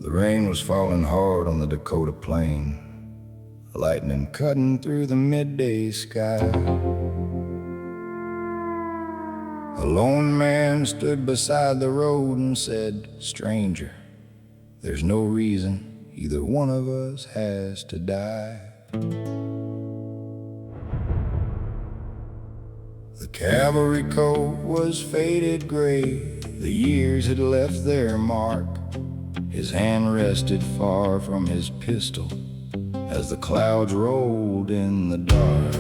The rain was falling hard on the Dakota plain, lightning cutting through the midday sky. A lone man stood beside the road and said, "Stranger, there's no reason either one of us has to die." The cavalry coat was faded gray, the years had left their mark. His hand rested far from his pistol as the clouds rolled in the dark.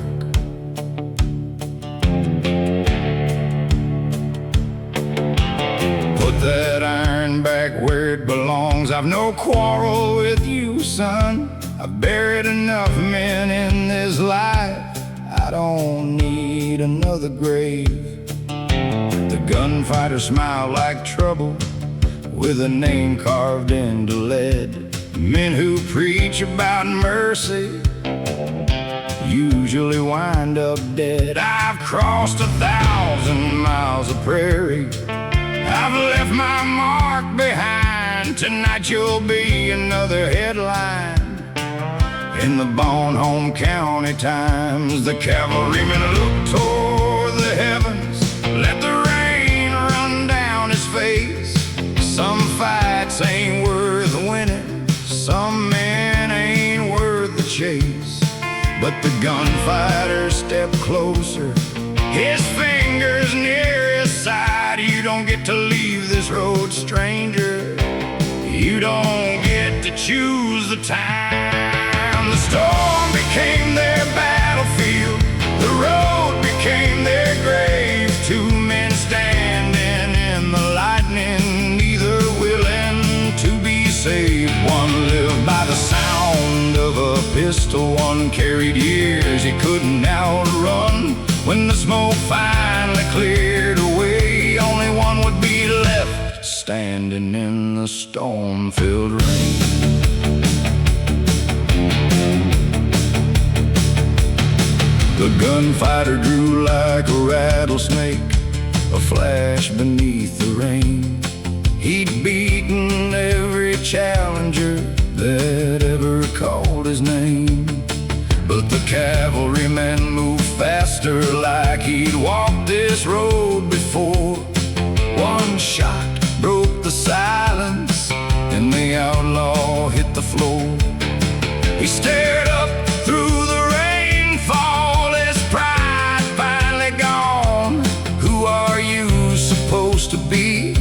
Put that iron back where it belongs. I've no quarrel with you, son. I've buried enough men in this life. I don't need another grave. The gunfighter smiled like trouble, with a name carved into lead. Men who preach about mercy usually wind up dead. I've crossed 1,000 miles of prairie, I've left my mark behind. Tonight you'll be another headline in the Bonhome County Times. The cavalryman looked toward the heavens, let the rain run down his face. Some fights ain't worth winning, some men ain't worth the chase. But the gunfighter stepped closer, his fingers near his side. You don't get to leave this road, stranger. You don't get to choose the time. The storm became their battlefield, the road became their grave. Two men standing in the lightning, neither willing to be saved. One lived by the sound of a pistol, one carried years he couldn't outrun. When the smoke finally cleared away, only one would be left standing in the storm-filled rain. The gunfighter drew like a rattlesnake, a flash beneath the rain. He'd beaten every challenger that ever called his name. But the cavalryman moved faster, like he'd walked this road before. One shot broke the silence, and the outlaw hit the floor. He stared up through the rainfall, his pride finally gone. Who are you supposed to be?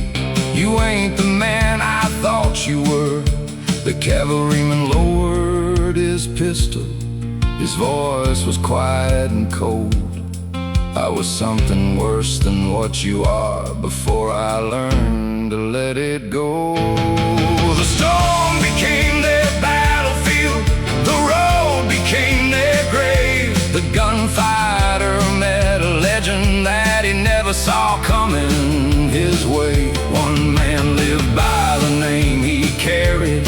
You ain't the man I thought you were. The cavalryman lowered his pistol, his voice was quiet and cold. I was something worse than what you are before I learned to let it go. The storm became their battlefield, the road became their grave. The gunfighter met a legend that he never saw coming his way. One man lived by the name he carried,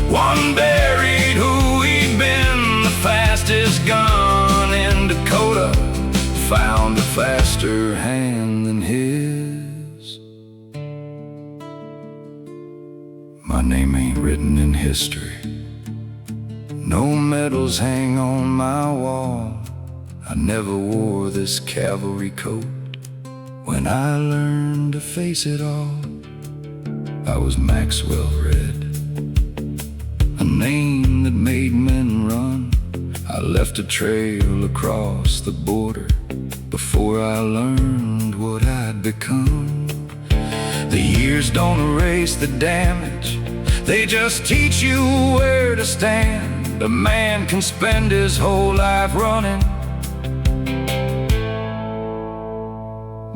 one buried who he'd been. The fastest gun in Dakota found a faster hand than his. My name ain't written in history, no medals hang on my wall. I never wore this cavalry coat. When I learned to face it all, I was Maxwell Redd, a name that made men run. I left a trail across the border before I learned what I'd become. The years don't erase the damage, they just teach you where to stand. A man can spend his whole life running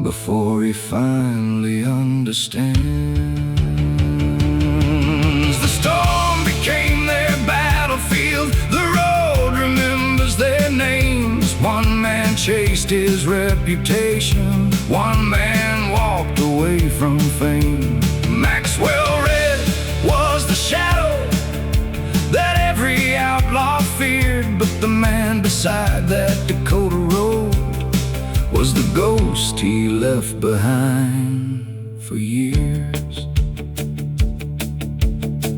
before he finally understands. The storm became their battlefield, the road remembers their names. One man chased his reputation, one man walked away from fame. Maxwell Redd was the shadow that every outlaw feared, but the man beside that Dakota road was the ghost he left behind for years.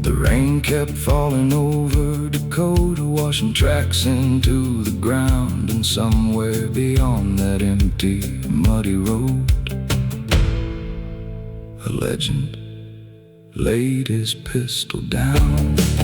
The rain kept falling over Dakota, washing tracks into the ground. And somewhere beyond that empty, muddy road, a legend laid his pistol down.